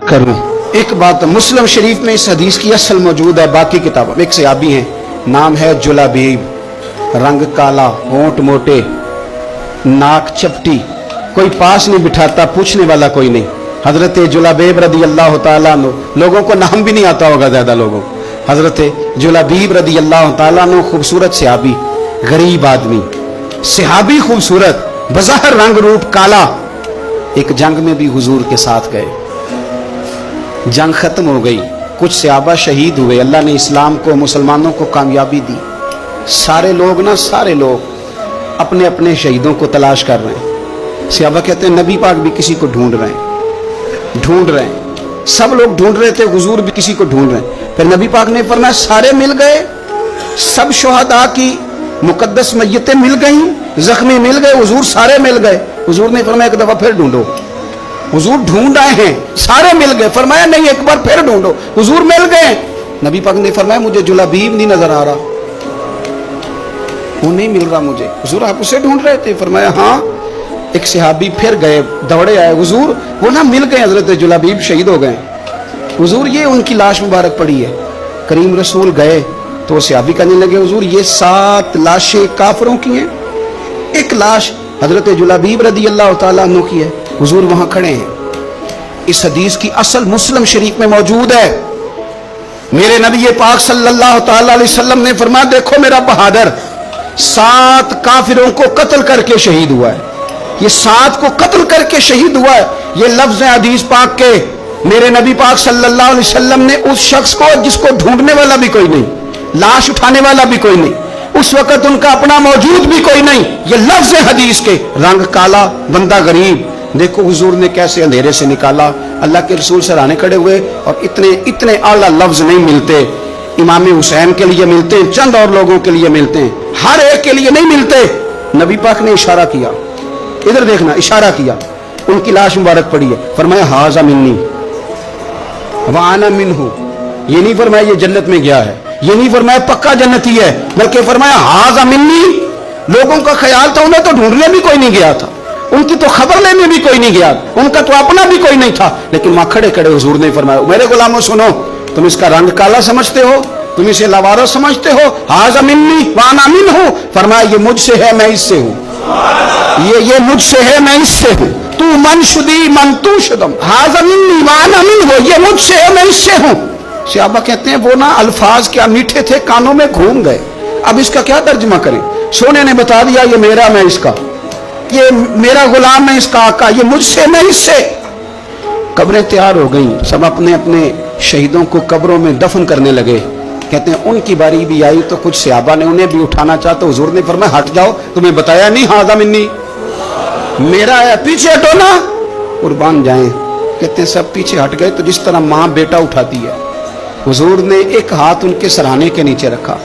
करूं। एक बात मुस्लिम शरीफ में इस हदीस की असल मौजूद है, बाकी किताबों में। एक सहाबी हैं, नाम है जुलाबीब, रंग काला, होंठ मोटे, नाक चपटी, कोई पास नहीं बिठाता, पूछने वाला कोई नहीं। हजरत जुलाबीब रदी अल्लाह ताला अन्हु, लोगों को नाम भी नहीं आता होगा ज्यादा लोगों। हजरत जुलाबीब रदी अल्लाह ताला अन्हु खूबसूरत सहाबी, गरीब आदमी, सहाबी खूबसूरत, बज़ाहिर रंग रूप काला। एक जंग में भी हुजूर के साथ गए, जंग खत्म हो गई, कुछ सहाबा शहीद हुए, अल्लाह ने इस्लाम को, मुसलमानों को कामयाबी दी। सारे लोग अपने अपने शहीदों को तलाश कर रहे हैं। सहाबा कहते हैं नबी पाक भी किसी को ढूंढ रहे हैं, सब लोग ढूंढ रहे थे, हुजूर भी किसी को ढूंढ रहे हैं। फिर नबी पाक ने फरमाया सारे मिल गए, सब शुहदा की मुकद्दस मैयतें मिल गई, जख्मी मिल गए, हुजूर सारे मिल गए। हुजूर ने फरमाया एक दफा फिर ढूंढो। हुजूर ढूंढ आए हैं, सारे मिल गए, फरमाया नहीं एक बार फिर ढूंढो। हुजूर मिल गए। नबी पाक ने फरमाया मुझे जुलाबीब नहीं नजर आ रहा, वो नहीं मिल रहा मुझे। हुजूर आप उसे ढूंढ रहे थे? फरमाया हाँ। एक सहाबी फिर गए, दौड़े आए, हुजूर वो ना मिल गए, हजरत जुलाबीब शहीद हो गए। हुजूर ये उनकी लाश मुबारक पड़ी है। करीम रसूल गए तो सहाबी कहने लगे हुजूर ये 7 लाशें काफिरों की हैं, एक लाश हजरत जुलाबीब रदी अल्लाह ताला अन्हु की है। हुजूर वहां खड़े हैं। इस हदीस की असल मुस्लिम शरीफ में मौजूद है। मेरे नबी पाक सल्लल्लाहु ताला अलैहि वसल्लम ने फरमाया देखो मेरा बहादुर 7 काफिरों को कत्ल करके शहीद हुआ है। ये 7 को कत्ल करके शहीद हुआ है। ये लफ्ज है हदीस पाक के। मेरे नबी पाक सल्लल्लाहु अलैहि वसल्लम ने उस शख्स को जिसको ढूंढने वाला भी कोई नहीं, लाश उठाने वाला भी कोई नहीं, उस वक्त उनका अपना मौजूद भी कोई नहीं, ये लफ्ज है हदीस के। रंग काला, बंदा गरीब, देखो हुजूर ने कैसे अंधेरे से निकाला। अल्लाह के रसूल सराहने खड़े हुए, और इतने आला लफ्ज नहीं मिलते। इमाम हुसैन के लिए मिलते हैं, चंद और लोगों के लिए मिलते हैं, हर एक के लिए नहीं मिलते। नबी पाक ने इशारा किया, इधर देखना, इशारा किया, उनकी लाश मुबारक पड़ी है। फरमाया हाजा मिन्नी व आना मिन्हु। ये नहीं फरमाया ये जन्नत में गया है, ये नहीं फरमाया पक्का जन्नती है, बल्कि फरमाया हाजा मिन्नी। लोगों का ख्याल था उन्हें तो ढूंढने भी कोई नहीं गया था, उनकी तो खबर लेने भी कोई नहीं गया, उनका तो अपना भी कोई नहीं था, लेकिन वहां खड़े खड़े हुजूर ने फरमाया मेरे गुलामों सुनो, तुम इसका रंग काला समझते हो, तुम इसे लवारो समझते हो, हाजा मिन्नी व आना मिन्हु। फरमाया ये मुझसे है, मैं इससे हूं, ये मुझसे है, मैं इससे हूं। तू मन शुदी मन तू शुदम, हाजा मिन्नी व आना मिन्हु, ये मुझसे है, मैं इससे हूं। सहाबा कहते हैं वो ना अल्फाज क्या मीठे थे, कानों में घूम गए, अब इसका क्या तर्जुमा करें। सोने ने बता दिया ये मेरा, मैं इसका, ये मेरा गुलाम है, इसका आका, ये मुझसे, मैं इससे। कब्रें तैयार हो गई, सब अपने अपने शहीदों को कब्रों में दफन करने लगे। कहते हैं उनकी बारी भी आई तो कुछ सहाबा ने उन्हें भी उठाना चाहा तो हुजूर ने फरमाया हट जाओ, तुम्हें बताया नहीं हाजा मिन्नी मेरा है, पीछे हटो ना, कुर्बान जाएं। कहते हैं सब पीछे हट गए, तो जिस तरह माँ बेटा उठाती है, हुजूर ने एक हाथ उनके सराहने के नीचे रखा,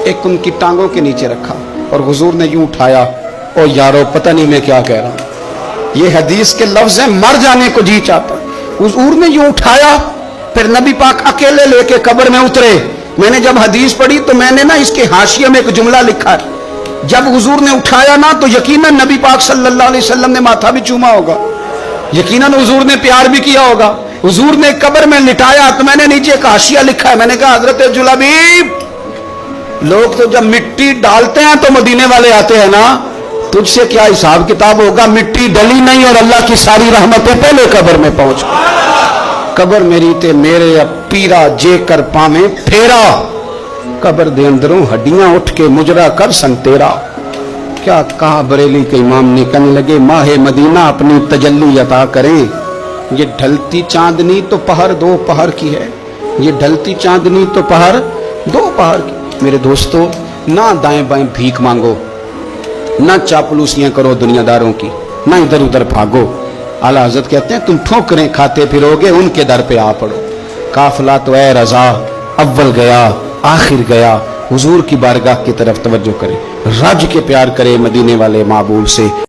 एक उनकी टांगों के नीचे रखा, और हुजूर ने यूं उठाया। ओ यारो पता नहीं मैं क्या कह रहा हूं, ये हदीस के लफ्ज है, मर जाने को जी चाहता। हुजूर ने यूं उठाया, फिर नबी पाक अकेले लेके कब्र में उतरे। मैंने जब हदीस पढ़ी तो मैंने ना इसके हाशिये में एक जुमला लिखा है, जब हुजूर ने उठाया ना तो यकीनन नबी पाक सल्लल्लाहु अलैहि वसल्लम ने माथा भी चूमा होगा, यकीनन हुजूर ने प्यार भी किया होगा। हुजूर ने कब्र में लिटाया तो मैंने नीचे एक हाशिया लिखा है, मैंने कहा हजरत जुलाबीब, लोग तो जब मिट्टी डालते हैं तो मदीने वाले आते हैं ना, तुझसे क्या हिसाब किताब होगा। मिट्टी डली नहीं और अल्लाह की सारी रहमतें पहले कब्र में पहुंच गई। कब्र मेरी ते मेरे अब पीरा जे कर पावे फेरा, कब्र दे अंदरों हड्डियां उठ के मुजरा कर सन तेरा। क्या कहा बरेली के इमाम ने, कहने लगे माहे मदीना अपनी तजल्ली अता करें। ये ढलती चांदनी तो पहर 2 पहर की है, ये ढलती चांदनी तो पहर 2 पहर की। मेरे दोस्तों ना दाएं बाएं भीख मांगो, ना चापलूसियां करो दुनियादारों की, ना इधर उधर भागो। आला हज़रत कहते हैं तुम ठोकरें खाते फिरोगे, उनके दर पे आ पड़ो। काफिला तो ए रजा अव्वल गया आखिर गया, हुजूर की बारगाह की तरफ तवज्जो करे, रज के प्यार करे मदीने वाले महबूब से।